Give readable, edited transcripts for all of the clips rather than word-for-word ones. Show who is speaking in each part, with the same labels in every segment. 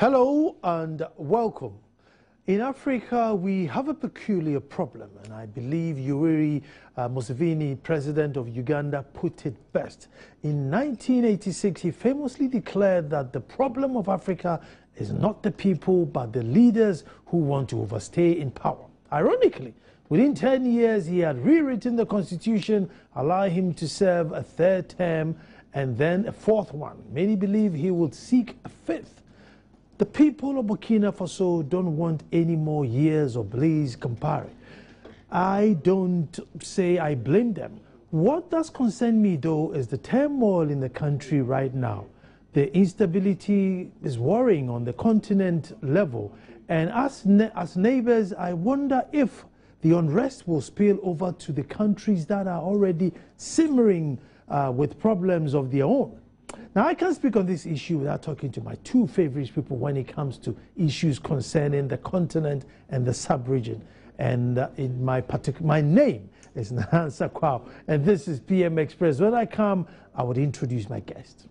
Speaker 1: Hello and welcome. In Africa, we have a peculiar problem, and I believe Yoweri Museveni, president of Uganda, put it best. In 1986, he famously declared that the problem of Africa is not the people, but the leaders who want to overstay in power. Ironically, within 10 years, he had rewritten the constitution, allowing him to serve a third term and then a fourth one. Many believe he would seek a fifth. The people of Burkina Faso don't want any more years of Blaise Compaoré. I don't say I blame them. What does concern me, though, is the turmoil in the country right now. The instability is worrying on the continent level. And as neighbors, I wonder if the unrest will spill over to the countries that are already simmering with problems of their own. Now, I can't speak on this issue without talking to my two favorite people when it comes to issues concerning the continent and the sub-region. And my name is Nansa Kwao, and this is PM Express. When I come, I would introduce my guest.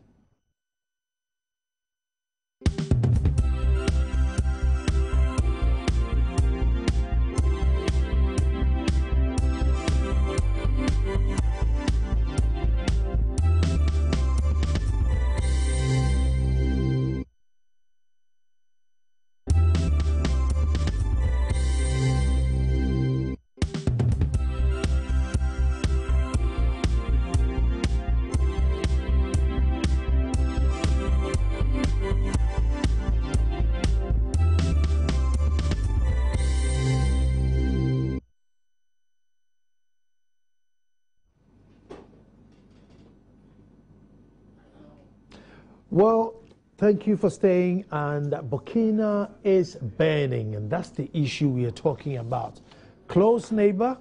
Speaker 1: Well, thank you for staying. And Burkina is burning, and that's the issue we are talking about. Close neighbor,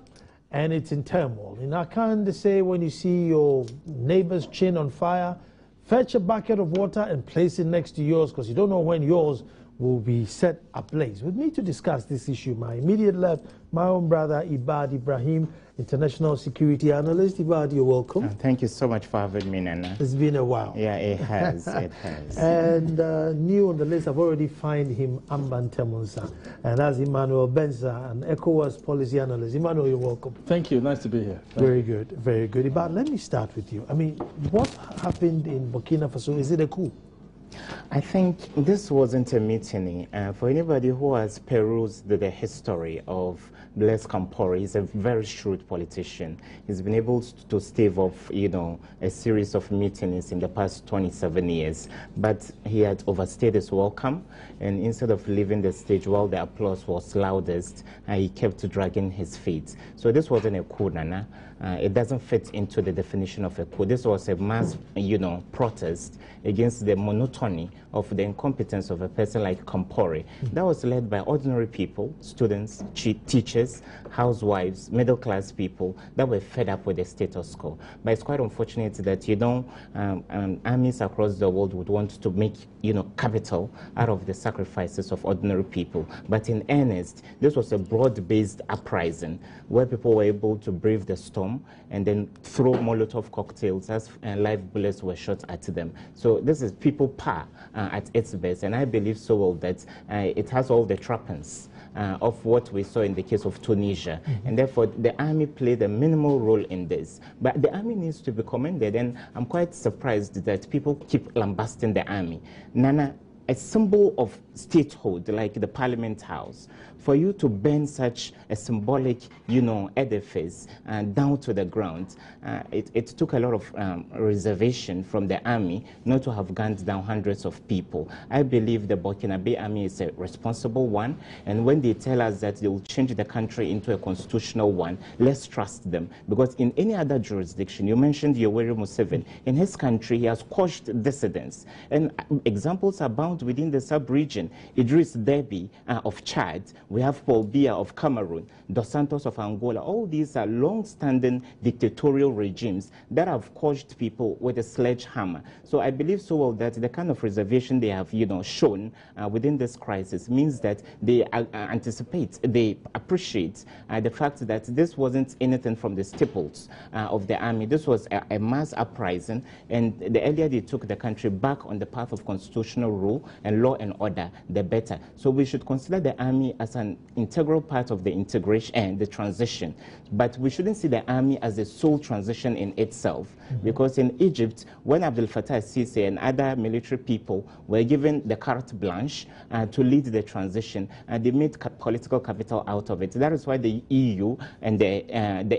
Speaker 1: and it's in turmoil. And I can't say when you see your neighbor's chin on fire, fetch a bucket of water and place it next to yours, because you don't know when yours will be set ablaze. With me to discuss this issue, my immediate left, my own brother, Ibad Ibrahim, international security analyst. Ibad, you're welcome.
Speaker 2: Thank you so much for having me, Nana.
Speaker 1: It's been a while.
Speaker 2: Yeah, it has. It has.
Speaker 1: And new on the list, I've already found him, Amban Temunsa. And that's Emmanuel Benza, an ECOWAS policy analyst. Emmanuel, you're welcome.
Speaker 3: Thank you. Nice to be here.
Speaker 1: Very good. Very good. Ibad, let me start with you. I mean, what happened in Burkina Faso? Is it a coup?
Speaker 2: I think this wasn't a mutiny. For anybody who has perused the history of Blaise Compaoré, he's a very shrewd politician. He's been able to stave off, a series of mutinies in the past 27 years. But he had overstayed his welcome, and instead of leaving the stage while the applause was loudest, he kept dragging his feet. So this wasn't a coup, Nana. It doesn't fit into the definition of a coup. This was a mass, protest against the monotony of the incompetence of a person like Compaoré. That was led by ordinary people, students, teachers, housewives, middle-class people that were fed up with the status quo. But it's quite unfortunate that, armies across the world would want to make, capital out of the sacrifices of ordinary people. But in earnest, this was a broad-based uprising where people were able to brave the storm and then throw Molotov cocktails as live bullets were shot at them. So this is people power at its best, and I believe so well that it has all the trappings of what we saw in the case of Tunisia. And therefore, the army played a minimal role in this. But the army needs to be commended, and I'm quite surprised that people keep lambasting the army. Nana, a symbol of statehood like the Parliament House, for you to burn such a symbolic, edifice down to the ground, it took a lot of reservation from the army not to have gunned down hundreds of people. I believe the Burkinabe army is a responsible one, and when they tell us that they will change the country into a constitutional one, let's trust them. Because in any other jurisdiction, you mentioned Yoweri Museveni, in his country he has quashed dissidents, and examples abound within the sub-region. Idris Deby of Chad, we have Paul Biya of Cameroon, Dos Santos of Angola. All these are long-standing dictatorial regimes that have quashed people with a sledgehammer. So I believe so well that the kind of reservation they have, shown within this crisis means that they anticipate, they appreciate the fact that this wasn't anything from the staples of the army. This was a mass uprising, and the earlier they took the country back on the path of constitutional rule, and law and order, the better. So we should consider the army as an integral part of the integration and the transition. But we shouldn't see the army as the sole transition in itself. Because in Egypt, when Abdel Fattah al-Sisi and other military people were given the carte blanche to lead the transition, and they made political capital out of it. That is why the EU and the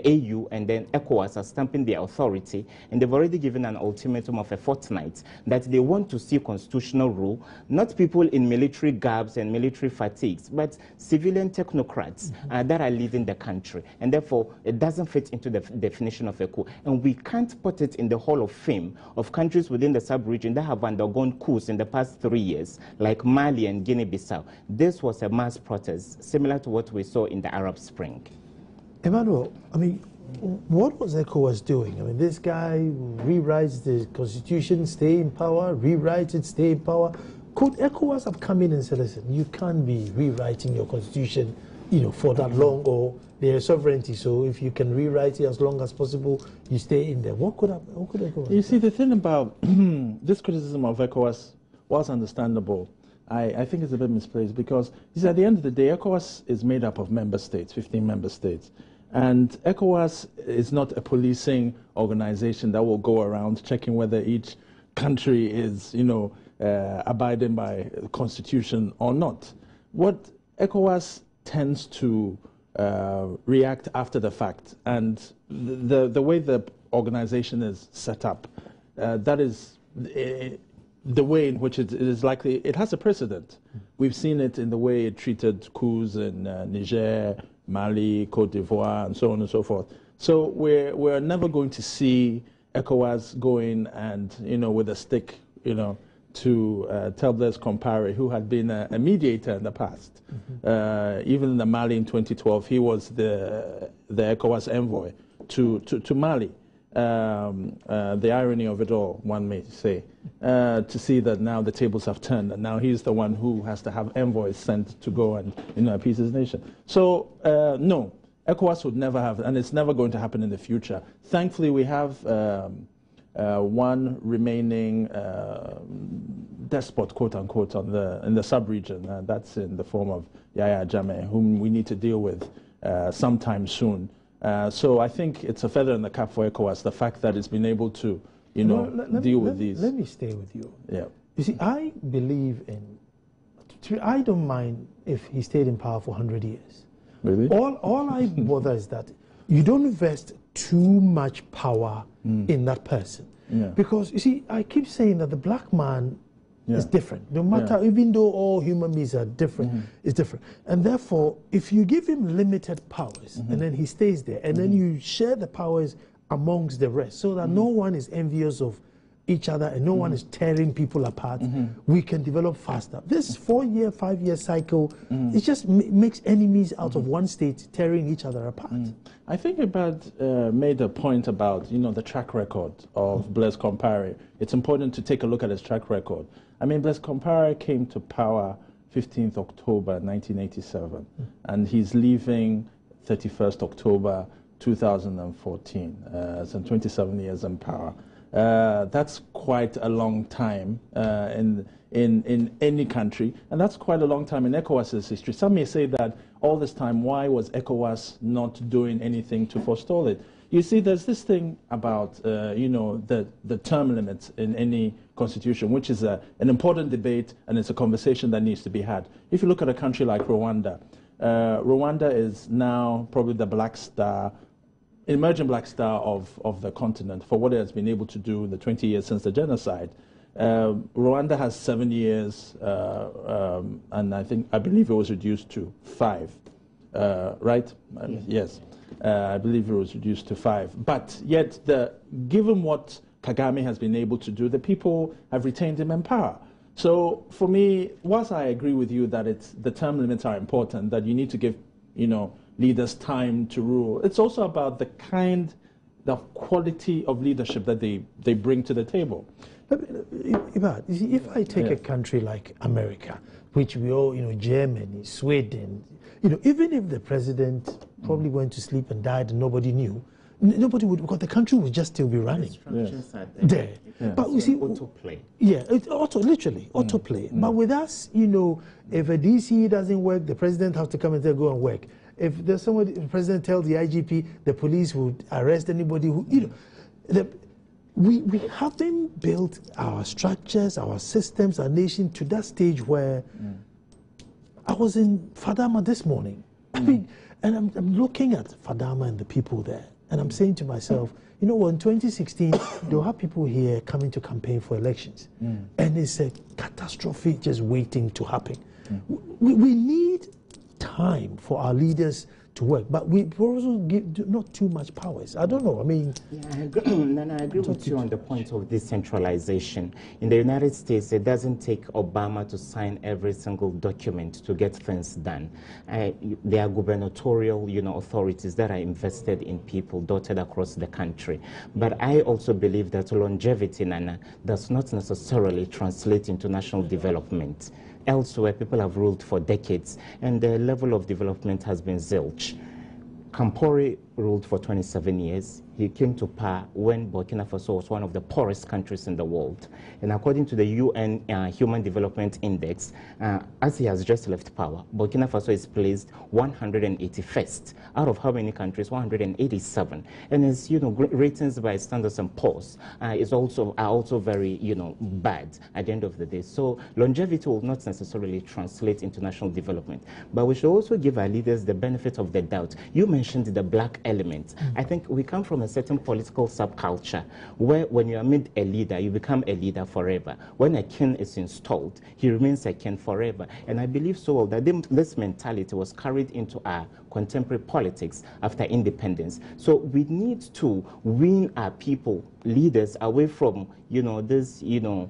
Speaker 2: AU and then ECOWAS are stamping their authority, and they've already given an ultimatum of a fortnight that they want to see constitutional rule, not people in military garbs and military fatigues, but civilian technocrats that are leading the country. And therefore, it doesn't fit into the definition of a coup. And we can't put it in the Hall of Fame of countries within the sub-region that have undergone coups in the past 3 years, like Mali and Guinea-Bissau. This was a mass protest, similar to what we saw in the Arab Spring.
Speaker 1: Emmanuel, I mean, what was ECOWAS doing? I mean, this guy rewrites the constitution, stay in power, rewrites it, stay in power. Could ECOWAS have come in and said, listen, you can't be rewriting your constitution, for that long, or their sovereignty, so if you can rewrite it as long as possible, you stay in there. What could ECOWAS
Speaker 3: You see, the thing about this criticism of ECOWAS was understandable. I think it's a bit misplaced because, you see, at the end of the day, ECOWAS is made up of member states, 15 member states. And ECOWAS is not a policing organization that will go around checking whether each country is, abiding by the constitution or not. What ECOWAS tends to react after the fact, and the way the organization is set up, that is the way in which it is likely, it has a precedent. We've seen it in the way it treated coups in Niger, Mali, Cote d'Ivoire, and so on and so forth. So we're never going to see ECOWAS going and, with a stick, to tell Blaise Compaoré, who had been a mediator in the past. Even in the Mali in 2012, he was the ECOWAS envoy to Mali. The irony of it all, one may say, to see that now the tables have turned, and now he's the one who has to have envoys sent to go and appease his nation. So no, ECOWAS would never have, and it's never going to happen in the future. Thankfully, we have one remaining despot, quote unquote, in the sub-region, and that's in the form of Yahya Jammeh, whom we need to deal with sometime soon. So I think it's a feather in the cap for ECOWAS, the fact that it's been able to, deal with these.
Speaker 1: Let me stay with you.
Speaker 3: Yeah.
Speaker 1: You see, I believe I don't mind if he stayed in power for 100 years.
Speaker 3: Really?
Speaker 1: All I bother is that you don't invest too much power in that person.
Speaker 3: Yeah.
Speaker 1: Because, you see, I keep saying that the black man is different. No matter, even though all human beings are different, it's different. And therefore, if you give him limited powers, and then he stays there, and then you share the powers amongst the rest, so that no one is envious of each other and no one is tearing people apart, we can develop faster. This 4-year, 5-year cycle, it just makes enemies out of one state tearing each other apart.
Speaker 3: I think Ibad made a point about, the track record of Blaise Compaoré. It's important to take a look at his track record. I mean, Blaise Compaoré came to power 15th October 1987, and he's leaving 31st October 2014, so 27 years in power. That's quite a long time in any country, and that's quite a long time in ECOWAS's history. Some may say that all this time, why was ECOWAS not doing anything to forestall it? You see, there's this thing about, the term limits in any constitution, which is an important debate, and it's a conversation that needs to be had. If you look at a country like Rwanda, Rwanda is now probably the black star, emerging black star of the continent for what it has been able to do in the 20 years since the genocide. Rwanda has 7 years, and I believe it was reduced to 5, right? Yes. I believe it was reduced to 5. But yet, given what Kagame has been able to do, the people have retained him in power. So for me, whilst I agree with you that the term limits are important, that you need to give, leaders time to rule, it's also about the quality of leadership that they bring to the table.
Speaker 1: Ibad, you see, if I take a country like America, which we all, Germany, Sweden, even if the president probably went to sleep and died and nobody knew, nobody would, because the country would just still be running.
Speaker 2: Structures are there.
Speaker 1: But we see,
Speaker 2: autoplay.
Speaker 1: Yeah, it's literally autoplay. But with us, you know, if a DC doesn't work, the president has to come and say, go and work. If there's somebody, the president tells the IGP, the police would arrest anybody who, you know, we haven't built our structures, our systems, our nation to that stage where I was in Fadama this morning. I mean, and I'm looking at Fadama and the people there, and I'm saying to myself, you know, in 2016, they'll have people here coming to campaign for elections, and it's a catastrophe just waiting to happen. We need time for our leaders to work, but we also give not too much powers. I don't know. I mean,
Speaker 2: yeah, I agree. Nana, I agree with you on the point of decentralization. In the United States, it doesn't take Obama to sign every single document to get things done. There are gubernatorial, you know, authorities that are invested in people dotted across the country. But I also believe that longevity, Nana, does not necessarily translate into national development. Elsewhere, people have ruled for decades, and the level of development has been zilch. Kampori ruled for 27 years. He came to power when Burkina Faso was one of the poorest countries in the world. And according to the UN Human Development Index, as he has just left power, Burkina Faso is placed 181st out of how many countries? 187. And his, you know, ratings by Standard & Poor's are also very, you know, bad at the end of the day. So longevity will not necessarily translate into national development. But we should also give our leaders the benefit of the doubt. You mentioned the black element. I think we come from a certain political subculture where when you are made a leader, you become a leader forever. When a king is installed, he remains a king forever. And I believe so well that this mentality was carried into our contemporary politics after independence. So we need to wean our people, leaders, away from, you know, this, you know,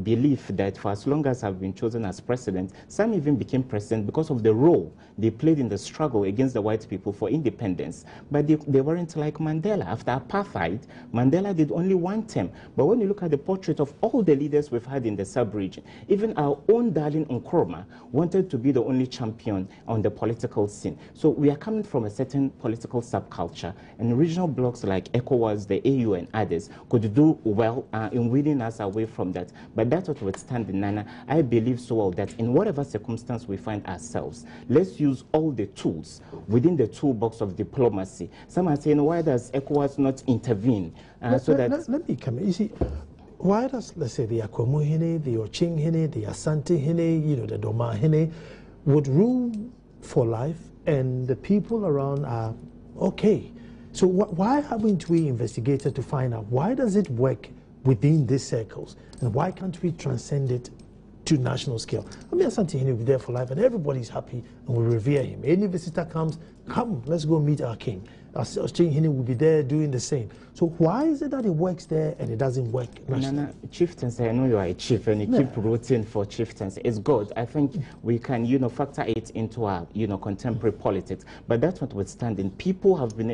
Speaker 2: belief that for as long as I've been chosen as president, some even became president because of the role they played in the struggle against the white people for independence. But they weren't like Mandela. After apartheid, Mandela did only one term. But when you look at the portrait of all the leaders we've had in the sub-region, even our own darling Nkrumah wanted to be the only champion on the political scene. So we are coming from a certain political subculture, and regional blocs like ECOWAS, the AU, and others could do well in weaning us away from that. But that notwithstanding, Nana, I believe so well that in whatever circumstance we find ourselves, let's use all the tools within the toolbox of diplomacy. Some are saying, why does ECOWAS not intervene?
Speaker 1: Let me come in. You see, why does, let's say, the Akwamu Hene, the Oching Hene, the Asante Hene, you know, the Doma Hene, would rule for life, and the people around are okay? So why haven't we investigated to find out why does it work within these circles, and why can't we transcend it to national scale? I mean, Asante Hene will be there for life, and everybody's happy and will revere him. Any visitor comes, come, let's go meet our king. Oching Hene will be there doing the same. So why is it that it works there and it doesn't work nationally?
Speaker 2: Nana, chieftains, I know you are a chief and you keep rooting for chieftains. It's good. I think we can, you know, factor it into our, you know, contemporary politics. But that's notwithstanding, people have been,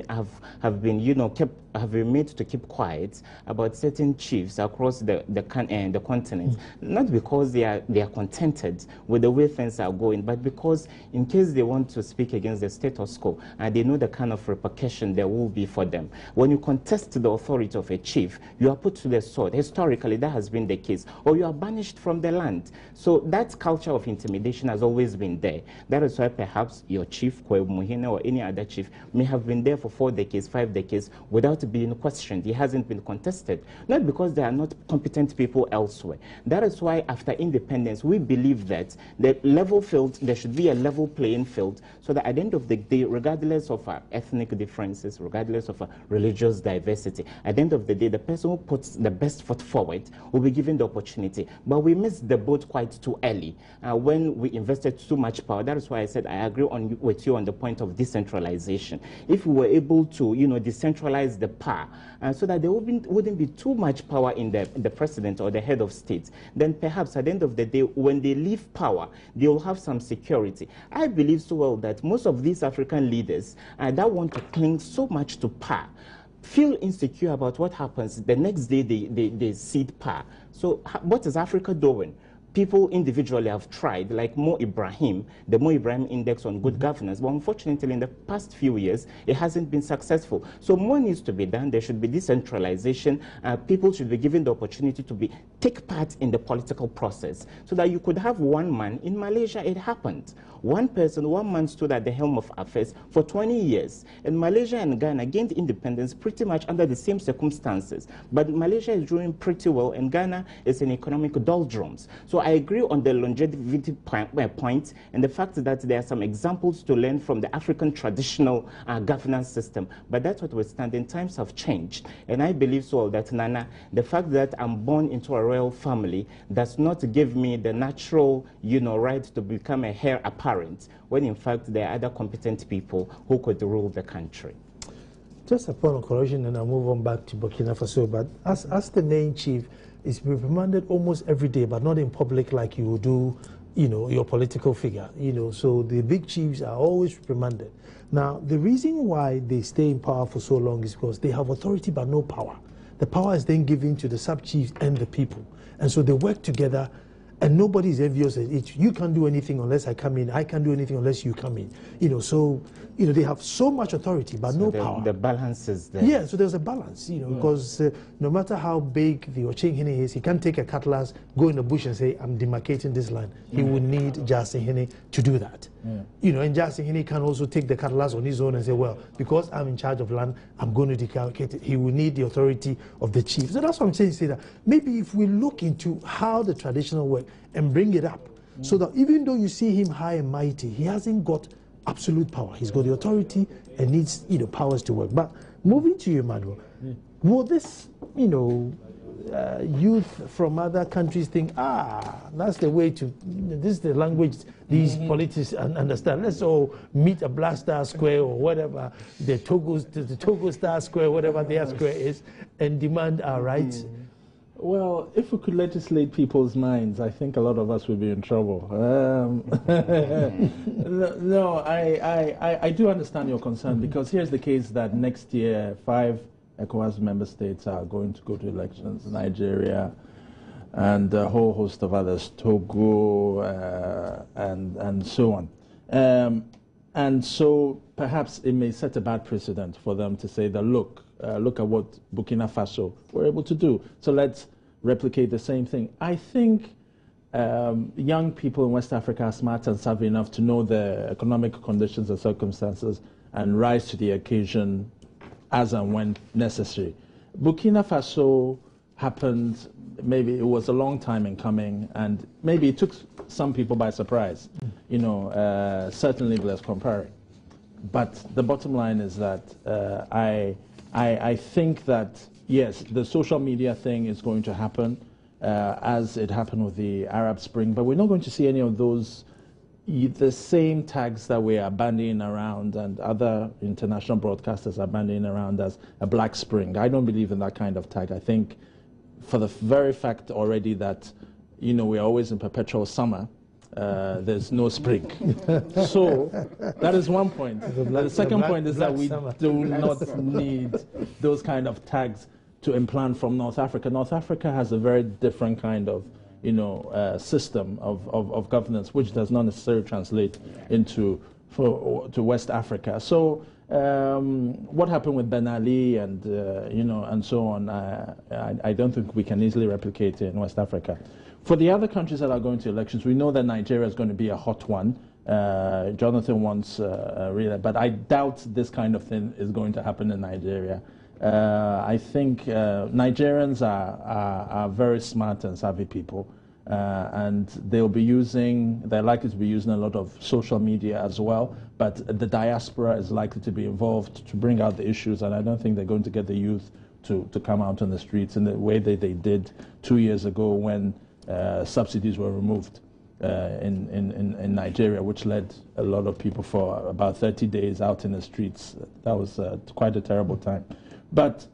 Speaker 2: you know, have been made to keep quiet about certain chiefs across the continent, not because they are contented with the way things are going, but because in case they want to speak against the status quo, and they know the kind of repercussion there will be for them. When you contest the authority of a chief, you are put to the sword. Historically, that has been the case, or you are banished from the land. So that culture of intimidation has always been there. That is why perhaps your chief, Kwe Muhine, or any other chief may have been there for 4 decades, 5 decades, without being questioned. He hasn't been contested, not because there are not competent people elsewhere. That is why after independence, we believe that the level field, there should be a level playing field, so that at the end of the day, regardless of our ethnic differences, regardless of our religious diversity, at the end of the day, the person who puts the best foot forward will be given the opportunity. But we missed the boat quite too early when we invested too much power. That is why I said I agree with you on the point of decentralization. If we were able to, you know, decentralize the power so that there wouldn't be too much power in the president or the head of state, then perhaps at the end of the day, when they leave power, they will have some security. I believe so well that most of these African leaders that want to cling so much to power feel insecure about what happens the next day they cede power. So what is Africa doing? people individually have tried, like Mo Ibrahim, the Mo Ibrahim Index on Good Governance, but unfortunately in the past few years, it hasn't been successful. So more needs to be done. There should be decentralization. People should be given the opportunity to take part in the political process, so that you could have one man. In Malaysia, it happened. One person, one man stood at the helm of affairs for 20 years. And Malaysia and Ghana gained independence pretty much under the same circumstances. But Malaysia is doing pretty well, and Ghana is in economic doldrums. So I agree on the longevity point and the fact that there are some examples to learn from the African traditional governance system. But that's what we're standing. Times have changed. And I believe so that, Nana, the fact that I'm born into a royal family does not give me the natural, right to become a heir apparent, when in fact there are other competent people who could rule the country.
Speaker 1: Just a point of correction, and I'll move on back to Burkina Faso. But as the main chief, is reprimanded almost every day, but not in public like you do, your political figure. So the big chiefs are always reprimanded. Now, the reason why they stay in power for so long is because they have authority but no power. The power is then given to the sub-chiefs and the people. And so they work together, and nobody is envious of it. You can't do anything unless I come in. I can't do anything unless you come in. So they have so much authority but no power. The balance is there. Yeah, so there's a balance, because no matter how big the Ocheng is, he can't take a cutlass, go in the bush and say, I'm demarcating this line. He would need Jasihine to do that. And Jasihine can also take the cutlass on his own and say, well, because I'm in charge of land, I'm going to demarcate it. He will need the authority of the chief. So that's what I'm saying, say that maybe if we look into how the traditional work and bring it up, so that even though you see him high and mighty, he hasn't got absolute power. He's got the authority and needs powers to work. But moving to you, Emmanuel, will this youth from other countries think, that's the way to, this is the language these politicians understand. Let's all meet at Black Star Square or whatever, the Togo Star Square, whatever their square is, and demand our rights?
Speaker 3: Well, if we could legislate people's minds, I think a lot of us would be in trouble. No, I do understand your concern, because here's the case that next year 5 ECOWAS member states are going to go to elections: Nigeria and a whole host of others, Togo and so on. And so perhaps it may set a bad precedent for them to say that, look at what Burkina Faso were able to do, so let's replicate the same thing. I think young people in West Africa are smart and savvy enough to know the economic conditions and circumstances and rise to the occasion as and when necessary. Burkina Faso happened, maybe it was a long time in coming, and maybe it took some people by surprise, certainly Blaise Compaoré. But the bottom line is that I think that, yes, the social media thing is going to happen, as it happened with the Arab Spring, but we're not going to see any of those, the same tags that we are bandying around and other international broadcasters are bandying around as a Black Spring. I don't believe in that kind of tag. I think for the very fact already that, we're always in perpetual summer, there's no spring. So that is one point. The second point is that we do not need those kind of tags to implant from North Africa. North Africa has a very different kind of system of governance, which does not necessarily translate to West Africa. So what happened with Ben Ali and and so on, I don't think we can easily replicate it in West Africa. For the other countries that are going to elections, we know that Nigeria is going to be a hot one. Jonathan wants but I doubt this kind of thing is going to happen in Nigeria. I think Nigerians are very smart and savvy people, and they're likely to be using a lot of social media as well, but the diaspora is likely to be involved to bring out the issues, and I don't think they're going to get the youth to come out on the streets in the way that they did 2 years ago when subsidies were removed in Nigeria, which led a lot of people for about 30 days out in the streets. That was quite a terrible time. But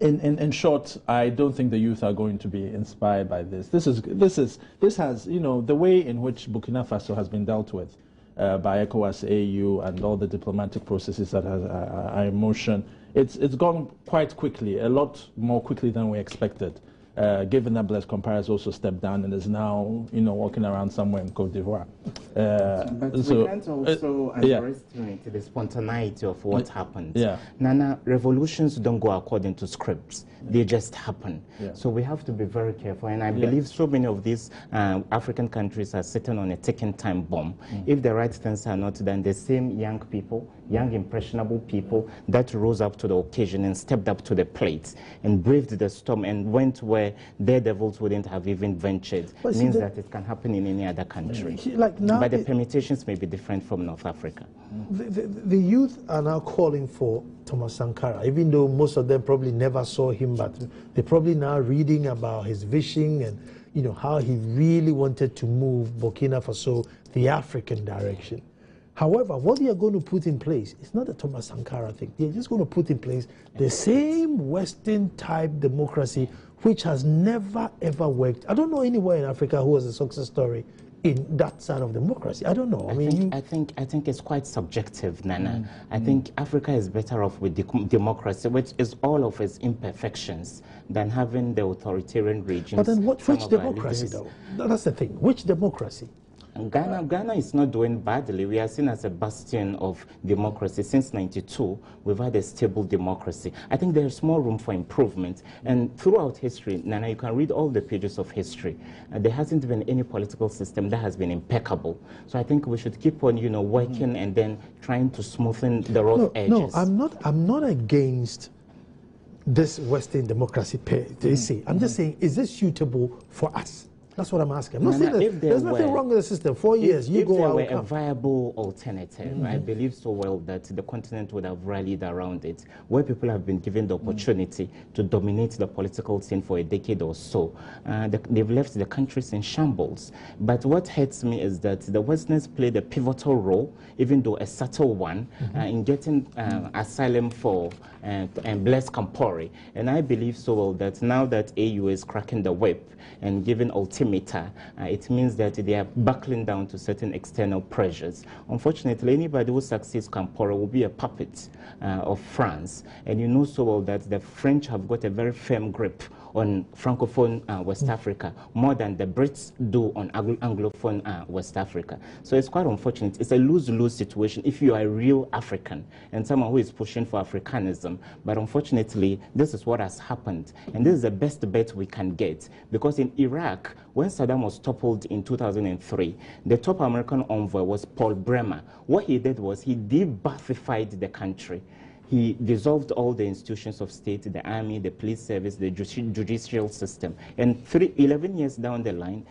Speaker 3: in short, I don't think the youth are going to be inspired by this. This has, the way in which Burkina Faso has been dealt with by ECOWAS, AU, and all the diplomatic processes that are in motion. It's gone quite quickly, a lot more quickly than we expected. given that Blaise Compaoré has also stepped down and is now, walking around somewhere in Côte d'Ivoire.
Speaker 2: But we can't also underestimate the spontaneity of what happened.
Speaker 3: Yeah.
Speaker 2: Nana, revolutions don't go according to scripts. They just happen.
Speaker 3: Yeah.
Speaker 2: So we have to be very careful. And I believe so many of these African countries are sitting on a ticking time bomb. If the right things are not done, the same young people, young impressionable people that rose up to the occasion and stepped up to the plate and braved the storm and went where daredevils wouldn't have even ventured, means that it can happen in any other country.
Speaker 1: Like now,
Speaker 2: but the permutations may be different from North Africa.
Speaker 1: The youth are now calling for Thomas Sankara, even though most of them probably never saw him, but they're probably now reading about his vision and how he really wanted to move Burkina Faso the African direction. However, what they are going to put in place is not the Thomas Sankara thing. They're just going to put in place the same Western type democracy which has never ever worked. I don't know anywhere in Africa who has a success story in that side of democracy. I don't know.
Speaker 2: I think it's quite subjective, Nana. I think Africa is better off with democracy, which is all of its imperfections, than having the authoritarian regimes.
Speaker 1: But then which democracy, though? That's the thing. Which democracy?
Speaker 2: Ghana is not doing badly. We are seen as a bastion of democracy. Since '92, we've had a stable democracy. I think there's more room for improvement. And throughout history, Nana, you can read all the pages of history. There hasn't been any political system that has been impeccable. So I think we should keep on, working and then trying to smoothen the rough edges.
Speaker 1: No, I'm not against this Western democracy. I'm just saying, is this suitable for us? That's what I'm asking. I'm not saying that there's nothing wrong with the system. 4 years, you go out.
Speaker 2: If there were a viable alternative, I believe so well that the continent would have rallied around it, where people have been given the opportunity to dominate the political scene for a decade or so. They've left the countries in shambles. But what hurts me is that the Westerners played a pivotal role, even though a subtle one, in getting asylum for Blaise Compaoré. And I believe so well that now that AU is cracking the whip and giving ultimatum, it means that they are buckling down to certain external pressures. Unfortunately, anybody who succeeds Compaoré will be a puppet of France. And you know so well that the French have got a very firm grip on Francophone West Africa, more than the Brits do on Anglophone West Africa. So it's quite unfortunate. It's a lose-lose situation if you are a real African and someone who is pushing for Africanism. But unfortunately, this is what has happened. And this is the best bet we can get. Because in Iraq, when Saddam was toppled in 2003, the top American envoy was Paul Bremer. What he did was he de-Baathified the country. He dissolved all the institutions of state, the army, the police service, the judicial system. And 11 years down the line,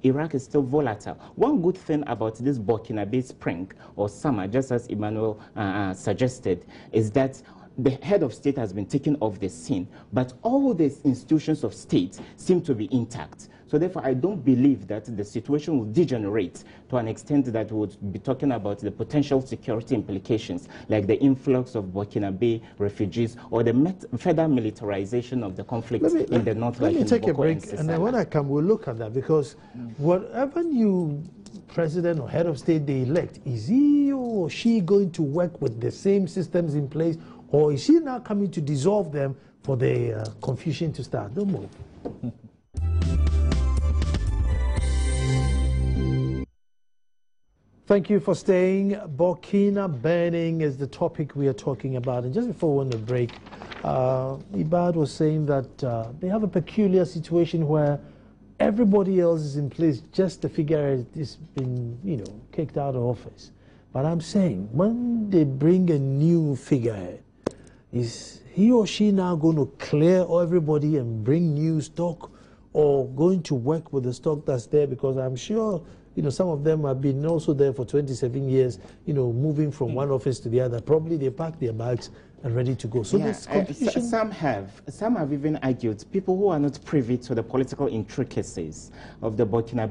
Speaker 2: Iraq is still volatile. One good thing about this Burkina spring or summer, just as Emmanuel suggested, is that the head of state has been taken off the scene, but all the institutions of state seem to be intact. So therefore, I don't believe that the situation will degenerate to an extent that we would be talking about the potential security implications, like the influx of Burkina refugees or the further militarization of the conflict in the north.
Speaker 1: Let me take a break, and then when I come, we'll look at that, because whatever new president or head of state they elect, is he or she going to work with the same systems in place, or is she now coming to dissolve them for the confusion to start? Don't move. Thank you for staying. Burkina Burning is the topic we are talking about. And just before we went to break, Ibad was saying that they have a peculiar situation where everybody else is in place just to figure out it's been, kicked out of office. But I'm saying, when they bring a new figurehead, is he or she now going to clear everybody and bring new stock, or going to work with the stock that's there? Because I'm sure some of them have been also there for 27 years, moving from one office to the other. Probably they pack their bags and ready to go. So this confusion...
Speaker 2: Some have even argued, people who are not privy to the political intricacies of the Burkina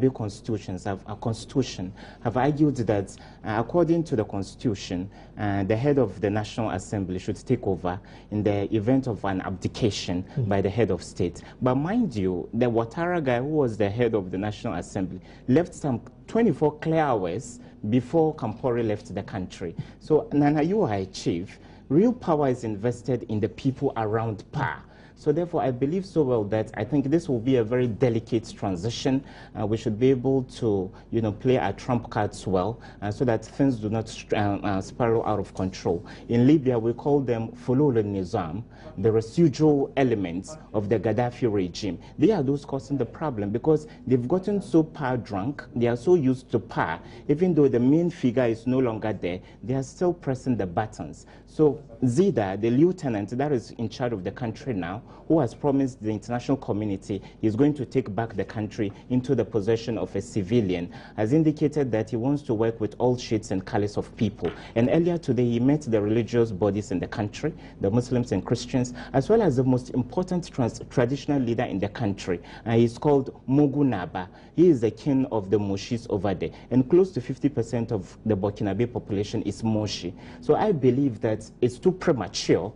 Speaker 2: constitution have argued that according to the constitution, the head of the National Assembly should take over in the event of an abdication by the head of state. But mind you, the Ouattara guy who was the head of the National Assembly left some 24 clear hours before Compaoré left the country. So Nana, you are a chief. Real power is invested in the people around power. So therefore, I believe so well that I think this will be a very delicate transition. We should be able to, play our trump cards well, so that things do not spiral out of control. In Libya, we call them Fulul al-Nizam, the residual elements of the Gaddafi regime. They are those causing the problem because they've gotten so power drunk, they are so used to power, even though the main figure is no longer there, they are still pressing the buttons. So Zida, the lieutenant that is in charge of the country now, who has promised the international community he is going to take back the country into the possession of a civilian, has indicated that he wants to work with all shades and colors of people. And earlier today, he met the religious bodies in the country, the Muslims and Christians, as well as the most important traditional leader in the country. He's called Mugunaba. He is the king of the Moshis over there. And close to 50% of the Burkinabe population is Moshi. So I believe that it's too premature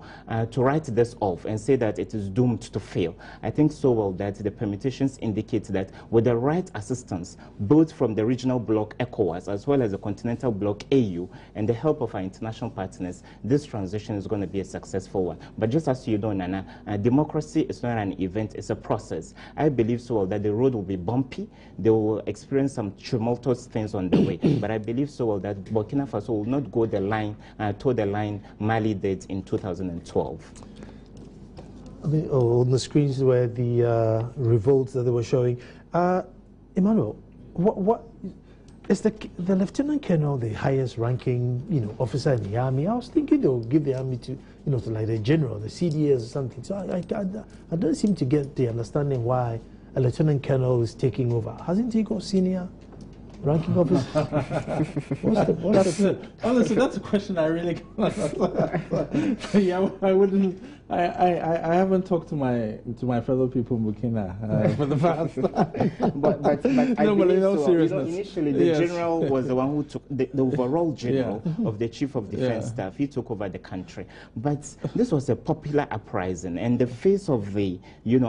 Speaker 2: to write this off and say that it is doomed to fail. I think so well that the permutations indicate that with the right assistance, both from the regional bloc ECOWAS as well as the continental bloc AU, and the help of our international partners, this transition is going to be a successful one. But just as you know, Nana, democracy is not an event, it's a process. I believe so well that the road will be bumpy. They will experience some tumultuous things on the way. But I believe so well that Burkina Faso will not go the line, toward the line Mali did in 2012.
Speaker 1: I mean, on the screens were the revolts that they were showing. Emmanuel, what is the lieutenant colonel the highest ranking officer in the army? I was thinking they would give the army to to like the general, the CDS or something. So I don't seem to get the understanding why a lieutenant colonel is taking over. Hasn't he got senior ranking officer?
Speaker 3: Honestly, that's a question I really can't. Yeah, I wouldn't. I haven't talked to my fellow people in Burkina for the past.
Speaker 2: but I believe so. Initially, the general was the one who took the overall general of the chief of defense staff. He took over the country. But this was a popular uprising, and the face of the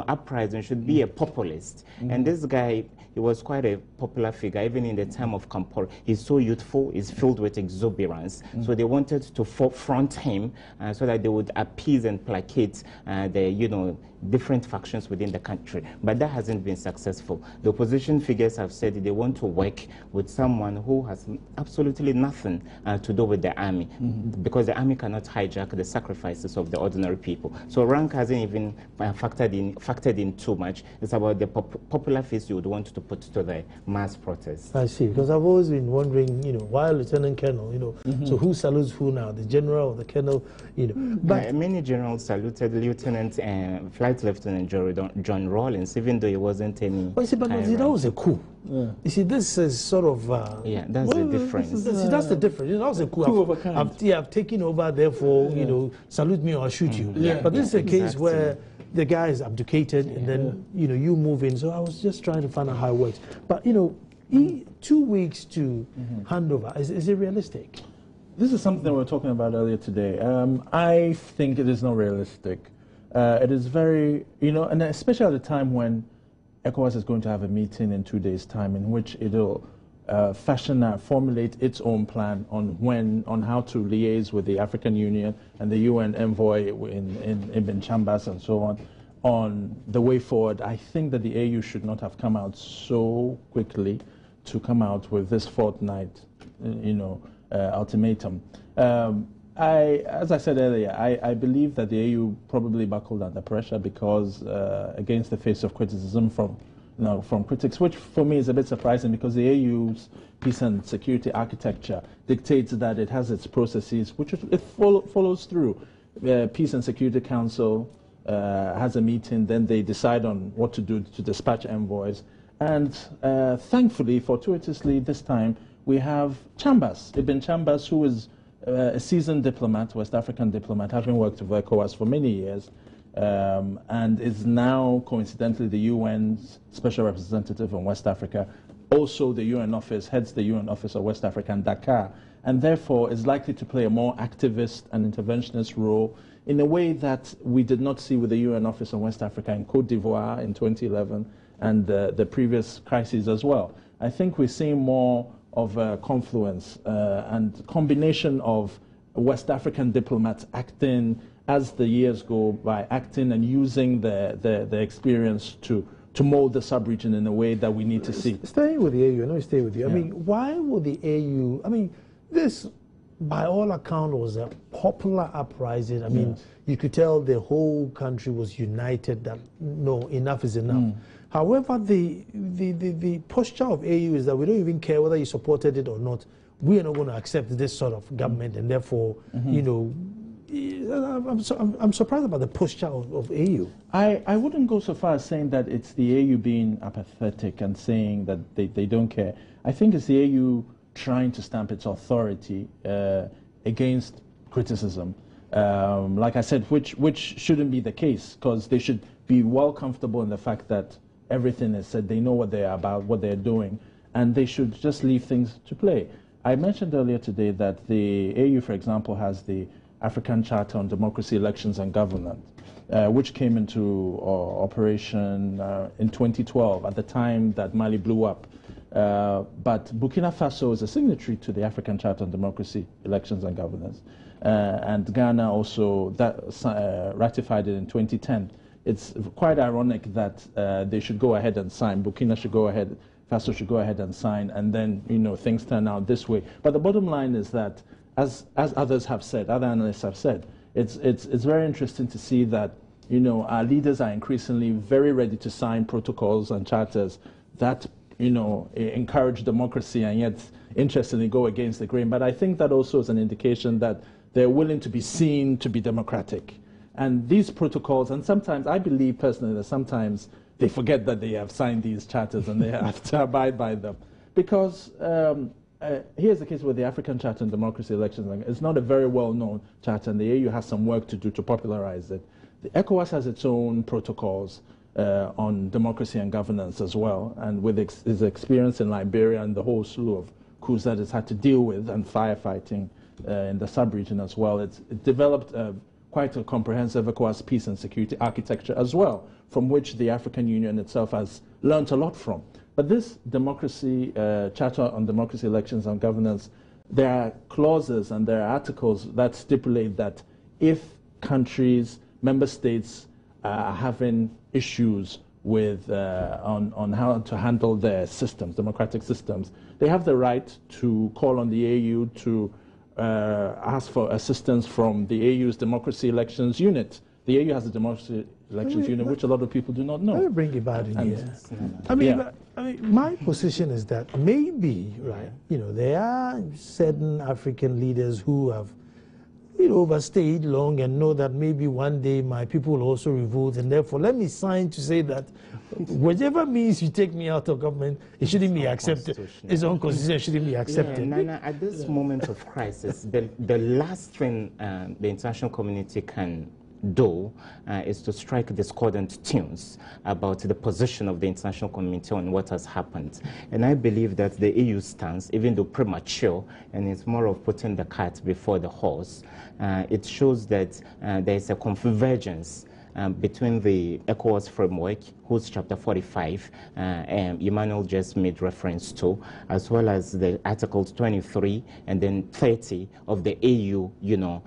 Speaker 2: uprising should be a populist. And this guy, he was quite a popular figure, even in the time of Kampor. He's so youthful, he's filled with exuberance. So they wanted to front him so that they would appease and placate the different factions within the country. But that hasn't been successful. The opposition figures have said they want to work with someone who has absolutely nothing to do with the army, because the army cannot hijack the sacrifices of the ordinary people. So rank hasn't even factored in too much. It's about the popular face you would want to put to the mass protest.
Speaker 1: I see, because I've always been wondering, why Lieutenant Colonel, so who salutes who now, the general or the colonel, But
Speaker 2: many generals saluted Lieutenant and Flight Lieutenant John Rawlins, even though he wasn't any.
Speaker 1: But that was a coup. Yeah. You see, this is sort of.
Speaker 2: That's the difference.
Speaker 1: That's the difference. That was a coup. I've taken over, therefore, salute me or I'll shoot you. Yeah. But this is a case where the guy is abdicated and then, you move in. So I was just trying to find out how it works. But, 2 weeks to hand over, is it realistic?
Speaker 3: This is something that we were talking about earlier today. I think it is not realistic. It is very, and especially at a time when ECOWAS is going to have a meeting in 2 days' time in which it'll formulate its own plan on how to liaise with the African Union and the UN envoy in Ibn Chambas and so on the way forward. I think that the AU should not have come out so quickly to come out with this fortnight, ultimatum. As I said earlier, I believe that the AU probably buckled under pressure because against the face of criticism from critics, which for me is a bit surprising because the AU's peace and security architecture dictates that it has its processes, which it follows through. Peace and Security Council has a meeting, then they decide on what to do to dispatch envoys. And thankfully, fortuitously this time, we have Chambas, Ibn Chambas, who is a seasoned diplomat, West African diplomat, having worked with ECOWAS for many years, and is now, coincidentally, the UN's special representative in West Africa. Also, the UN office, heads the UN office of West Africa in Dakar, and therefore is likely to play a more activist and interventionist role in a way that we did not see with the UN office in West Africa in Côte d'Ivoire in 2011 and the previous crises as well. I think we're seeing more of a confluence and combination of West African diplomats acting as the years go by, acting and using the experience to mold the sub-region in a way that we need to see.
Speaker 1: Staying with the AU, I know you stay with you.
Speaker 3: Yeah.
Speaker 1: I mean, why would the AU, I mean, this, by all accounts, was a popular uprising. I mean, you could tell the whole country was united that, no, enough is enough. However, the posture of AU is that we don't even care whether you supported it or not. We are not going to accept this sort of government, and therefore, you know, I'm surprised about the posture of AU.
Speaker 3: I wouldn't go so far as saying that it's the AU being apathetic and saying that they don't care. I think it's the AU trying to stamp its authority against criticism. Like I said, which shouldn't be the case, because they should be well comfortable in the fact that everything is said. They know what they're about, what they're doing, and they should just leave things to play. I mentioned earlier today that the AU, for example, has the African Charter on Democracy, Elections and Governance, which came into operation in 2012, at the time that Mali blew up. But Burkina Faso is a signatory to the African Charter on Democracy, Elections and Governance. And Ghana also ratified it in 2010. It's quite ironic that they should go ahead and sign. Burkina should go ahead, Faso should go ahead and sign, and then, you know, things turn out this way. But the bottom line is that, as others have said, other analysts have said, it's very interesting to see that, you know, our leaders are increasingly very ready to sign protocols and charters that, you know, encourage democracy and yet interestingly go against the grain. But I think that also is an indication that they're willing to be seen to be democratic. And these protocols, and sometimes, I believe personally that sometimes they forget that they have signed these charters and they have to abide by them. Because here's the case with the African Charter on Democracy, Elections. It's not a very well-known charter, and the AU has some work to do to popularize it. The ECOWAS has its own protocols on democracy and governance as well, and with his experience in Liberia and the whole slew of coups that it's had to deal with, and firefighting in the sub-region as well, it developed quite a comprehensive ECOWAS peace and security architecture as well, from which the African Union itself has learned a lot from. But this democracy, Charter on Democracy, Elections and Governance, there are clauses and there are articles that stipulate that if countries, member states, are having issues with on how to handle their systems, democratic systems, they have the right to call on the AU to ask for assistance from the AU's Democracy Elections Unit. The AU has a Democracy Elections Unit, which a lot of people do not know.
Speaker 1: Let me bring it back in here. I mean, my position is that maybe, right, you know, there are certain African leaders who have, you know, overstayed long and know that maybe one day my people will also revolt, and therefore let me sign to say that whichever means you take me out of government, it shouldn't be accepted. It's unconstitutional, it shouldn't be accepted.
Speaker 2: Yeah, Nana, at this moment of crisis, the last thing the international community can do is to strike discordant tunes about the position of the international community on what has happened. And I believe that the EU stance, even though premature, and it's more of putting the cart before the horse, it shows that there is a convergence between the ECOWAS framework, whose Chapter 45 Emmanuel just made reference to, as well as the Articles 23 and then 30 of the AU, you know,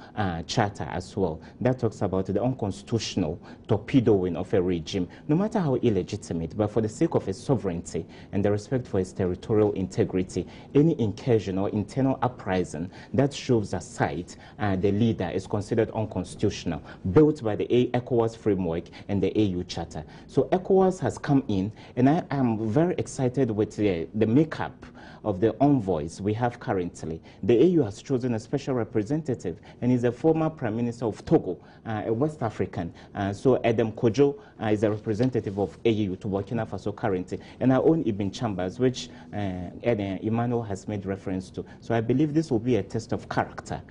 Speaker 2: Charter as well. That talks about the unconstitutional torpedoing of a regime, no matter how illegitimate, but for the sake of its sovereignty and the respect for its territorial integrity, any incursion or internal uprising that shoves aside the leader is considered unconstitutional, built by the ECOWAS framework and the AU Charter. So ECOWAS has come in, and I am very excited with the makeup of the envoys we have currently. The AU has chosen a special representative, and he's a former Prime Minister of Togo, a West African. So Adam Kojo is a representative of AU to Burkina Faso currently, and our own Ibn Chambers, which Emmanuel has made reference to. So I believe this will be a test of character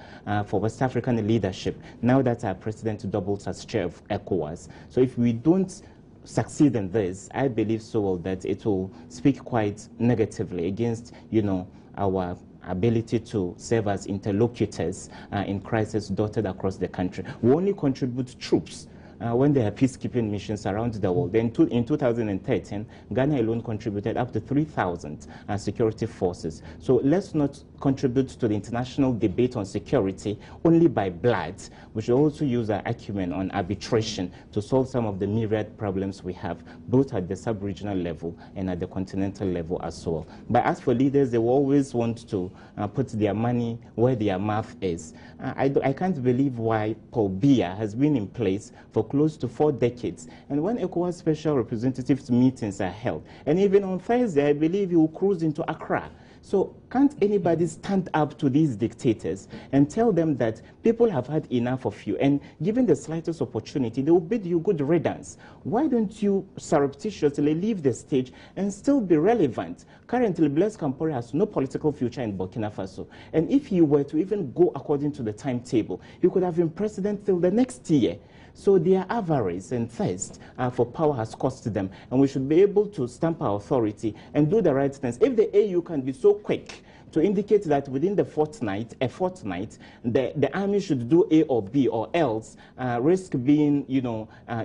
Speaker 2: for West African leadership, now that our president doubles as chair of ECOWAS. So if we don't succeed in this, I believe so well that it will speak quite negatively against, you know, our ability to serve as interlocutors in crisis dotted across the country. We only contribute troops when there are peacekeeping missions around the world. Then in 2013, Ghana alone contributed up to 3,000 security forces. So let's not contribute to the international debate on security only by blood. We should also use our acumen on arbitration to solve some of the myriad problems we have, both at the sub-regional level and at the continental level as well. But as for leaders, they will always want to put their money where their mouth is. I can't believe why Paul Biya has been in place for close to 4 decades. And when ECOWAS special representatives meetings are held, and even on Thursday, I believe he will cruise into Accra. So can't anybody stand up to these dictators and tell them that people have had enough of you, and given the slightest opportunity, they will bid you good riddance? Why don't you surreptitiously leave the stage and still be relevant? Currently, Blaise Compaoré has no political future in Burkina Faso. And if he were to even go according to the timetable, he could have been president till the next year. So their avarice and thirst for power has cost them, and we should be able to stamp our authority and do the right things. If the AU can be so quick to indicate that within the fortnight, the army should do A or B, or else risk being,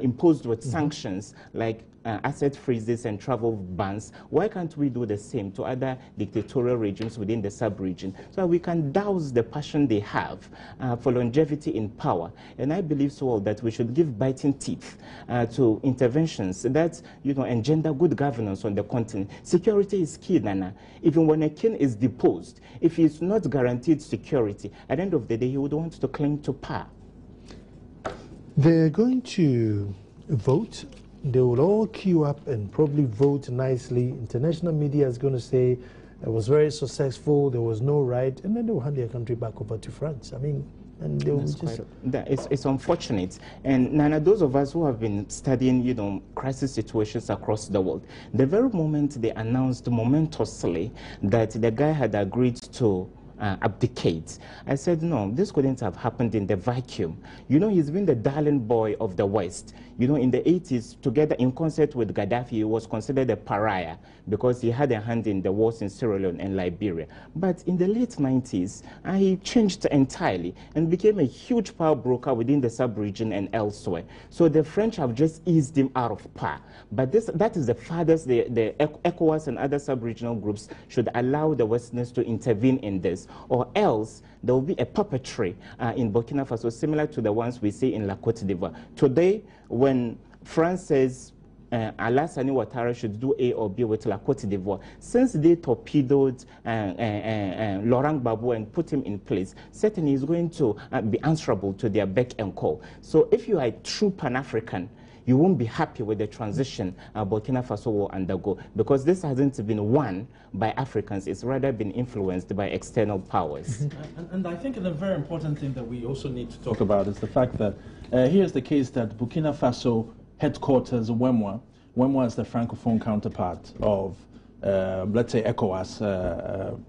Speaker 2: imposed with sanctions like asset freezes and travel bans, why can't we do the same to other dictatorial regimes within the sub-region, so that we can douse the passion they have for longevity in power? And I believe so well that we should give biting teeth to interventions that engender good governance on the continent. Security is key, Nana. Even when a king is deposed, if he is not guaranteed security, at the end of the day, he would want to cling to power.
Speaker 1: They're going to vote. They will all queue up and probably vote nicely. International media is going to say it was very successful, there was no riot, and then they will hand their country back over to France. I mean, and they will just...
Speaker 2: It's unfortunate. And Nana, those of us who have been studying, crisis situations across the world, the very moment they announced momentously that the guy had agreed to abdicate, I said, no, this couldn't have happened in the vacuum. He's been the darling boy of the West. In the 80s, together in concert with Gaddafi, he was considered a pariah because he had a hand in the wars in Sierra Leone and Liberia. But in the late 90s, he changed entirely and became a huge power broker within the sub-region and elsewhere. So the French have just eased him out of power. But that is the farthest the ECOWAS and other sub-regional groups should allow the Westerners to intervene in this, or else there will be a puppetry in Burkina Faso similar to the ones we see in La Côte d'Ivoire. Today, when France says Alassane Ouattara should do A or B with La Côte d'Ivoire, since they torpedoed Laurent Gbagbo and put him in place, certainly he's going to be answerable to their beck and call. So if you are a true Pan-African, you won't be happy with the transition Burkina Faso will undergo, because this hasn't been won by Africans. It's rather been influenced by external powers.
Speaker 3: And I think the very important thing that we also need to talk about is the fact that here's the case that Burkina Faso headquarters, WEMWA is the Francophone counterpart of, let's say, ECOWAS,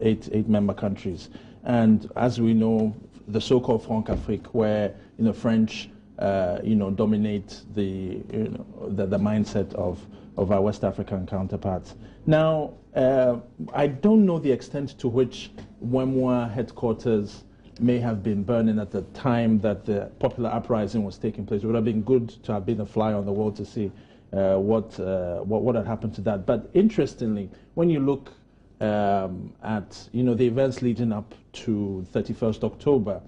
Speaker 3: eight member countries. And as we know, the so-called Franc-Afrique, where French dominate the mindset of our West African counterparts. Now, I don't know the extent to which WEMWA headquarters may have been burning at the time that the popular uprising was taking place. It would have been good to have been a fly on the wall to see what had happened to that. But interestingly, when you look at the events leading up to 31st October,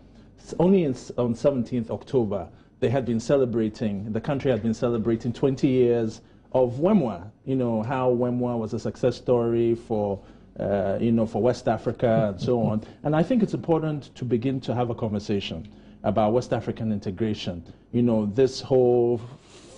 Speaker 3: only on 17th October, they had been celebrating, the country had been celebrating 20 years of WEMWA. How WEMWA was a success story for West Africa and so on. And I think it's important to begin to have a conversation about West African integration. This whole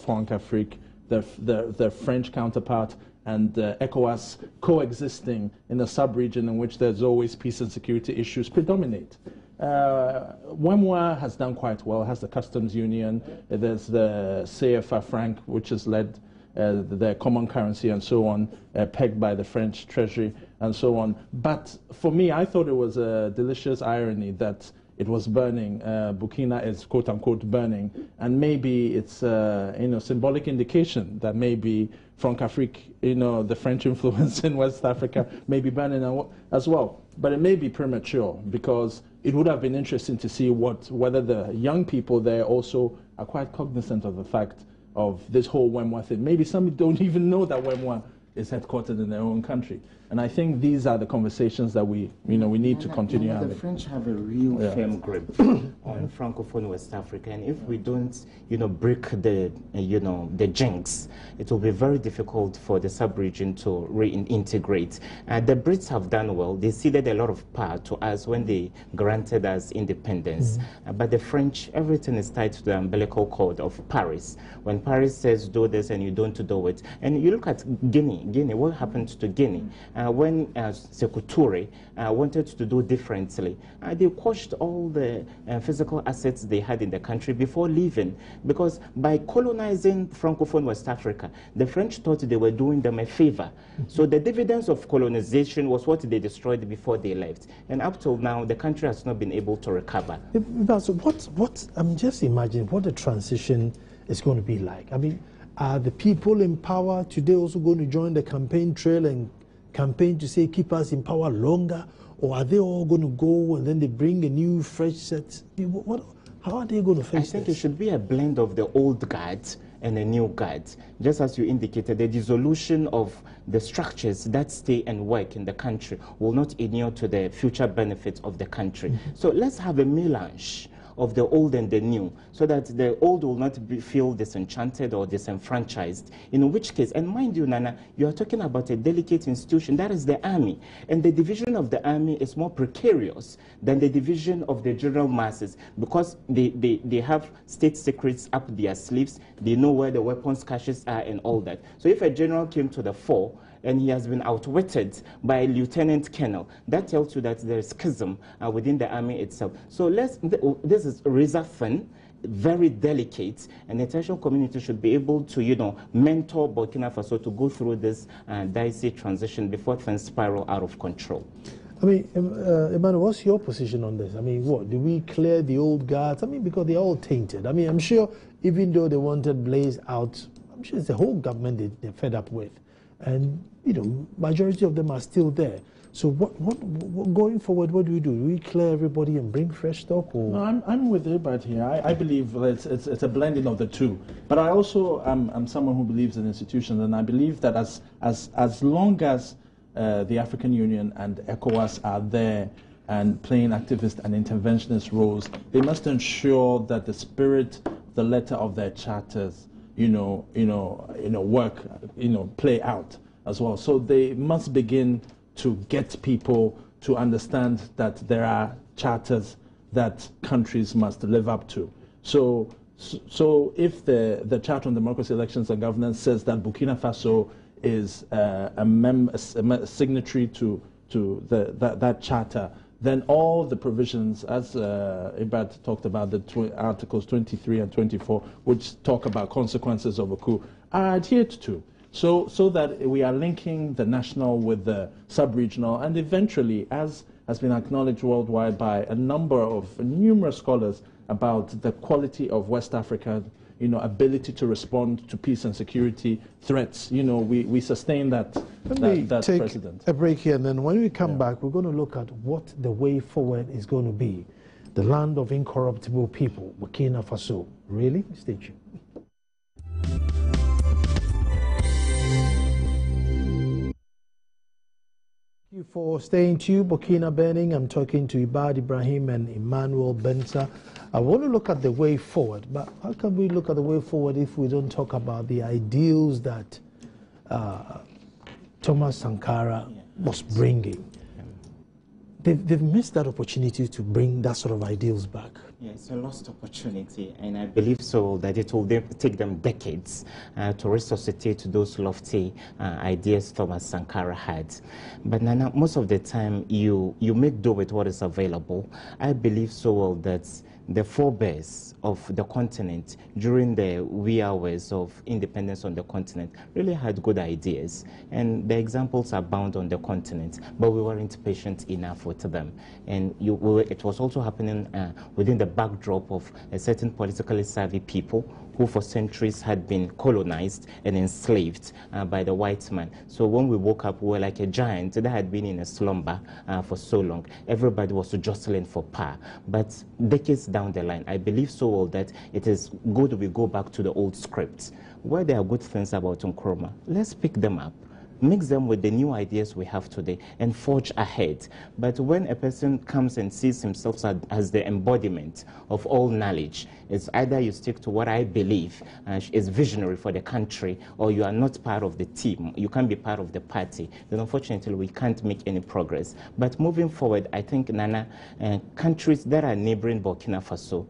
Speaker 3: Franc-Afrique, the French counterpart, and ECOWAS coexisting in a sub-region in which there's always peace and security issues predominate. WEMWA has done quite well, has the customs union, there's the CFA franc, which has led the common currency and so on, pegged by the French treasury and so on. But for me, I thought it was a delicious irony that it was burning. Burkina is quote-unquote burning, and maybe it's symbolic indication that maybe Franc-Afrique, the French influence in West Africa, may be burning as well. But it may be premature, because it would have been interesting to see whether the young people there also are quite cognizant of the fact of this whole WEMWA thing. Maybe some don't even know that WEMWA is headquartered in their own country. And I think these are the conversations that we need to continue having.
Speaker 2: The French have a real firm grip on Francophone West Africa, and if we don't, break the, the jinx, it will be very difficult for the sub-region to reintegrate. The Brits have done well. They ceded a lot of power to us when they granted us independence. But the French, everything is tied to the umbilical cord of Paris. When Paris says do this and you don't do it. And you look at Guinea, what happened to Guinea? When Sékou Touré wanted to do differently, they quashed all the physical assets they had in the country before leaving. Because by colonizing Francophone West Africa, the French thought they were doing them a favor. So the dividends of colonization was what they destroyed before they left. And up till now, the country has not been able to recover.
Speaker 1: So I'm just imagining what the transition is going to be like. I mean, are the people in power today also going to join the campaign trail and campaign to say keep us in power longer, or are they all going to go and then they bring a new fresh set? How are they going to face this?
Speaker 2: I think it should be a blend of the old guard and a new guard. Just as you indicated, the dissolution of the structures that stay and work in the country will not inure to the future benefits of the country. So let's have a melange of the old and the new, so that the old will not feel disenchanted or disenfranchised. In which case, and mind you, Nana, you are talking about a delicate institution, that is the army. And the division of the army is more precarious than the division of the general masses, because they have state secrets up their sleeves, they know where the weapons caches are and all that. So if a general came to the fore, and he has been outwitted by a lieutenant colonel, that tells you that there is schism within the army itself. So this is razor thin, very delicate, and the international community should be able to, mentor Burkina Faso to go through this dicey transition before things spiral out of control.
Speaker 1: I mean, Emmanuel, what's your position on this? I mean, do we clear the old guards? I mean, because they're all tainted. I mean, I'm sure even though they wanted Blaise out, I'm sure it's the whole government they're fed up with. And, majority of them are still there. So what going forward, what do we do? Do we clear everybody and bring fresh stock? Or?
Speaker 3: No, I'm with Hubert here. I believe it's a blending of the two. But I also am someone who believes in institutions, and I believe that as long as the African Union and ECOWAS are there and playing activist and interventionist roles, they must ensure that the spirit, the letter of their charters, work, play out as well. So they must begin to get people to understand that there are charters that countries must live up to. So if the Charter on Democracy, Elections and Governance says that Burkina Faso is a signatory to that charter, then all the provisions, as Ibad talked about, the Articles 23 and 24, which talk about consequences of a coup, are adhered to. So that we are linking the national with the sub-regional, and eventually, as has been acknowledged worldwide by numerous scholars about the quality of West Africa, ability to respond to peace and security threats. We sustain that
Speaker 1: take
Speaker 3: precedent.
Speaker 1: A break here, and then when we come back, we're going to look at what the way forward is going to be. The land of incorruptible people, Burkina Faso. Really? Stay tuned. Thank you for staying tuned. Burkina Burning. I'm talking to Ibad Ibrahim and Emmanuel Bensa. I want to look at the way forward, but how can we look at the way forward if we don't talk about the ideals that Thomas Sankara was bringing? They've missed that opportunity to bring that sort of ideals back.
Speaker 2: Yeah, it's a lost opportunity, and I believe so that it will take them decades to resuscitate those lofty ideas Thomas Sankara had. But Nana, most of the time you make do with what is available. I believe so well that the forebears of the continent during the wee hours of independence on the continent really had good ideas, and the examples are bound on the continent, but we weren't patient enough with them. And it was also happening within the backdrop of a certain politically savvy people who for centuries had been colonized and enslaved by the white man. So when we woke up, we were like a giant that had been in a slumber for so long. Everybody was jostling for power. But decades down the line, I believe so well that it is good we go back to the old scripts. Where there are good things about Nkrumah, let's pick them up. mix them with the new ideas we have today, and forge ahead. But when a person comes and sees himself as the embodiment of all knowledge, it's either you stick to what I believe is visionary for the country, or you are not part of the team, you can't be part of the party, then unfortunately we can't make any progress. But moving forward, I think, Nana, countries that are neighboring Burkina Faso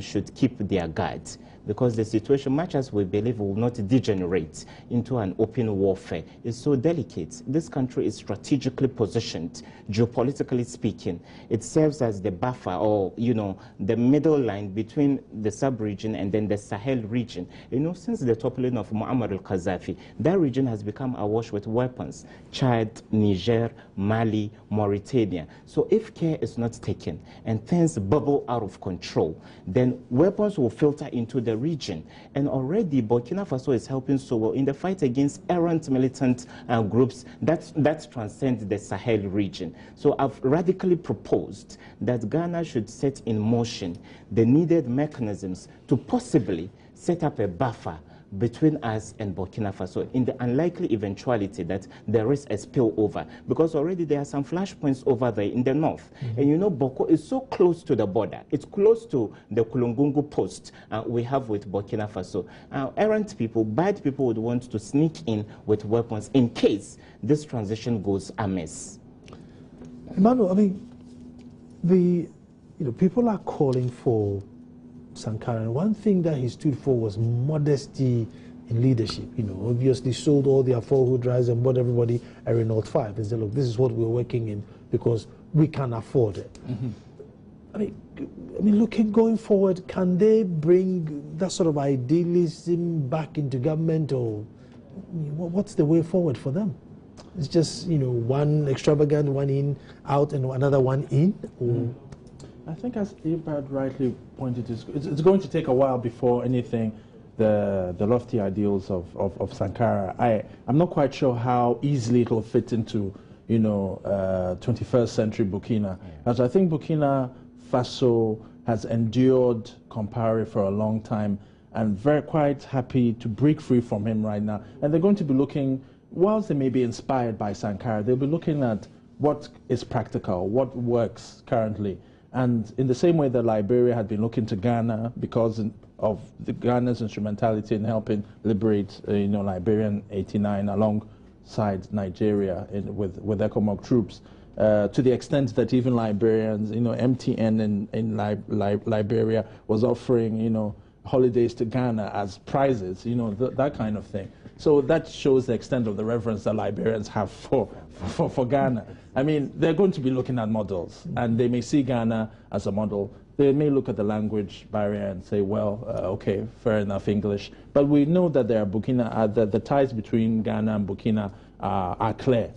Speaker 2: should keep their guard, because the situation, much as we believe will not degenerate into an open warfare, is so delicate. This country is strategically positioned, geopolitically speaking. It serves as the buffer, or, you know, the middle line between the sub-region and then the Sahel region. You know, since the toppling of Muammar al-Qaddafi, that region has become awash with weapons. Chad, Niger, Mali, Mauritania. So if care is not taken and things bubble out of control, then weapons will filter into the region. And already Burkina Faso is helping so well in the fight against errant militant groups that transcend the Sahel region. So I've radically proposed that Ghana should set in motion the needed mechanisms to possibly set up a buffer between us and Burkina Faso in the unlikely eventuality that there is a spillover, because already there are some flashpoints over there in the north. And you know, Boko is so close to the border. It's close to the Kulungungu post we have with Burkina Faso. Errant people, bad people would want to sneak in with weapons in case this transition goes amiss.
Speaker 1: Emmanuel, I mean, people are calling for Sankara, and one thing that he stood for was modesty in leadership. You know, obviously sold all their four-wheel drives and bought everybody a Renault 5 and said, look, this is what we're working in because we can afford it. I mean, going forward, can they bring that sort of idealism back into government, or what's the way forward for them? It's just, you know, one extravagant, one in, out, and another one in? Or
Speaker 3: I think, as Ibad rightly pointed, it's going to take a while before anything, the lofty ideals of Sankara. I'm not quite sure how easily it will fit into, you know, 21st century Burkina. As I think Burkina Faso has endured Compaoré for a long time, and quite happy to break free from him right now. And they're going to be looking, whilst they may be inspired by Sankara, they'll be looking at what is practical, what works currently. And in the same way that Liberia had been looking to Ghana because of Ghana's instrumentality in helping liberate, Liberia in '89 alongside Nigeria with ECOMOG troops, to the extent that even Liberians, MTN in Liberia was offering, holidays to Ghana as prizes, that kind of thing. So that shows the extent of the reverence that Liberians have for Ghana. I mean, they're going to be looking at models, and they may see Ghana as a model. They may look at the language barrier and say, well, okay, fair enough, English. But we know that there are the ties between Ghana and Burkina are clear.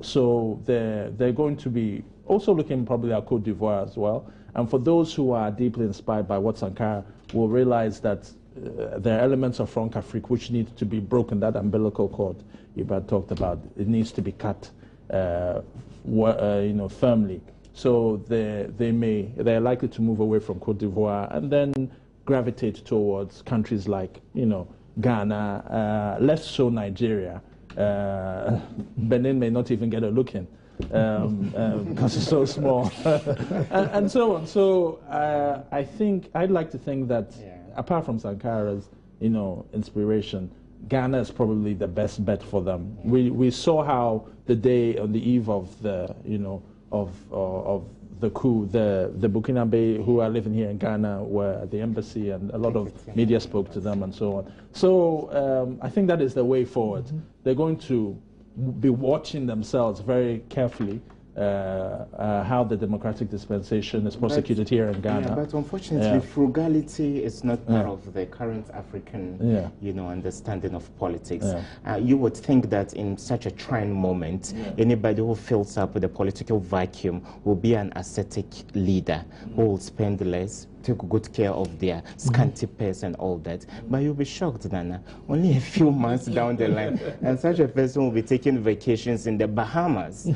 Speaker 3: So they're going to be also looking probably at Côte d'Ivoire as well. And for those who are deeply inspired by what Sankara will realize that there are elements of Francafrique which need to be broken. That umbilical cord Ibad talked about, it needs to be cut, firmly. So they're likely to move away from Côte d'Ivoire and then gravitate towards countries like Ghana, less so Nigeria. Benin may not even get a look in. Because it's so small, and so on. So I'd like to think that apart from Sankara's, inspiration, Ghana is probably the best bet for them. We saw how the day on the eve of the of the coup, the Burkinabe who are living here in Ghana were at the embassy, and a lot of media spoke to them and so on. So I think that is the way forward. They're going to be watching themselves very carefully how the democratic dispensation is prosecuted here in Ghana.
Speaker 2: Yeah, but unfortunately, frugality is not part of the current African, understanding of politics. You would think that in such a trying moment, anybody who fills up with a political vacuum will be an ascetic leader who will spend less, take good care of their scanty purse and all that. But you'll be shocked, Nana, only a few months down the line, and such a person will be taking vacations in the Bahamas,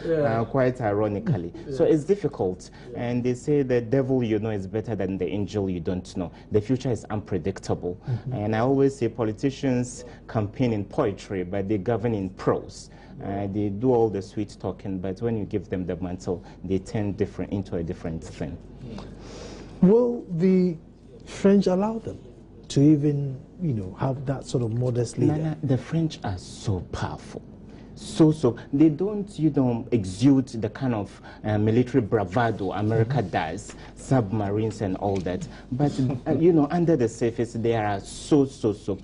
Speaker 2: quite ironically. So it's difficult. And they say the devil you know is better than the angel you don't know. The future is unpredictable. And I always say politicians campaign in poetry, but they govern in prose. They do all the sweet talking, but when you give them the mantle, they turn into a different thing.
Speaker 1: Will the French allow them to even, have that sort of modest leader?
Speaker 2: Nana, the French are so powerful. So they don't, exude the kind of military bravado America does, submarines and all that. But, under the surface, they are so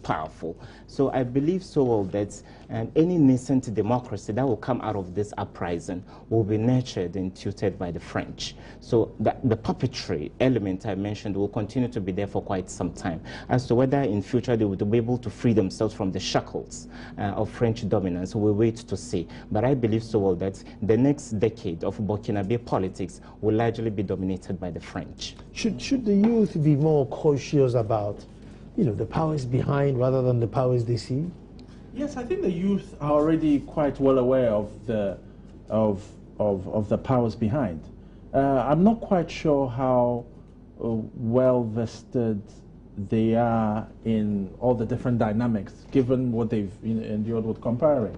Speaker 2: powerful. So I believe so well that any nascent democracy that will come out of this uprising will be nurtured and tutored by the French. So the puppetry element I mentioned will continue to be there for quite some time. As to whether in future they would be able to free themselves from the shackles of French dominance, we'll wait to see. But I believe so well that the next decade of Burkinabe politics will largely be dominated by the French.
Speaker 1: Should the youth be more cautious about, the powers behind rather than the powers they see?
Speaker 3: Yes, I think the youth are already quite well aware of the powers behind. I'm not quite sure how well vested they are in all the different dynamics, given what they've endured with comparing.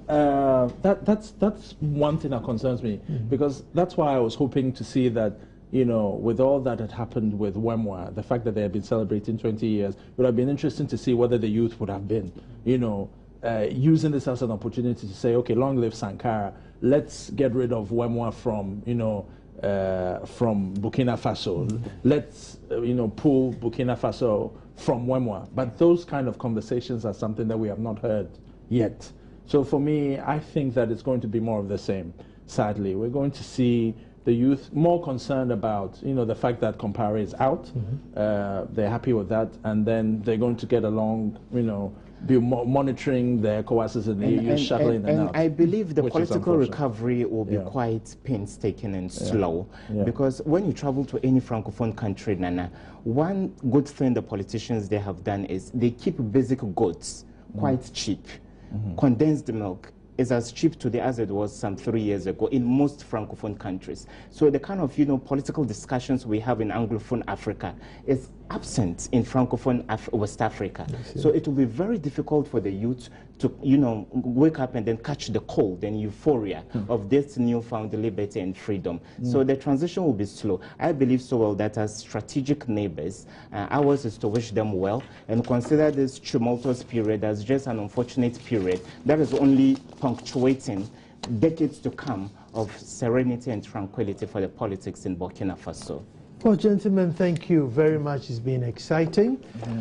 Speaker 3: That's one thing that concerns me, because that's why I was hoping to see that, with all that had happened with Wemwa, the fact that they had been celebrating 20 years, it would have been interesting to see whether the youth would have been, using this as an opportunity to say, okay, long live Sankara, let's get rid of Wemwa from Burkina Faso. Let's, pull Burkina Faso from Wemwa. But those kind of conversations are something that we have not heard yet. So for me, I think that it's going to be more of the same, sadly. We're going to see the youth more concerned about, the fact that Compaoré is out. They're happy with that. And then they're going to get along, be monitoring the ECOWASs and the EU shuttling them out.
Speaker 2: And I believe the political recovery will be quite painstaking and slow. Because when you travel to any Francophone country, Nana, one good thing the politicians they have done is they keep basic goods quite cheap. Condensed milk is as cheap today as it was some 3 years ago in most Francophone countries. So the kind of, political discussions we have in Anglophone Africa is absent in Francophone West Africa. So it will be very difficult for the youth to, wake up and then catch the cold and euphoria of this newfound liberty and freedom. So the transition will be slow. I believe so well that as strategic neighbors, ours is to wish them well and consider this tumultuous period as just an unfortunate period that is only punctuating decades to come of serenity and tranquility for the politics in Burkina Faso.
Speaker 1: Well, gentlemen, thank you very much. It's been exciting.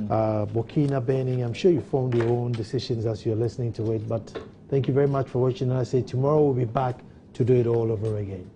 Speaker 1: Burkina Burning, I'm sure you formed your own decisions as you're listening to it, but thank you very much for watching. And I say tomorrow we'll be back to do it all over again.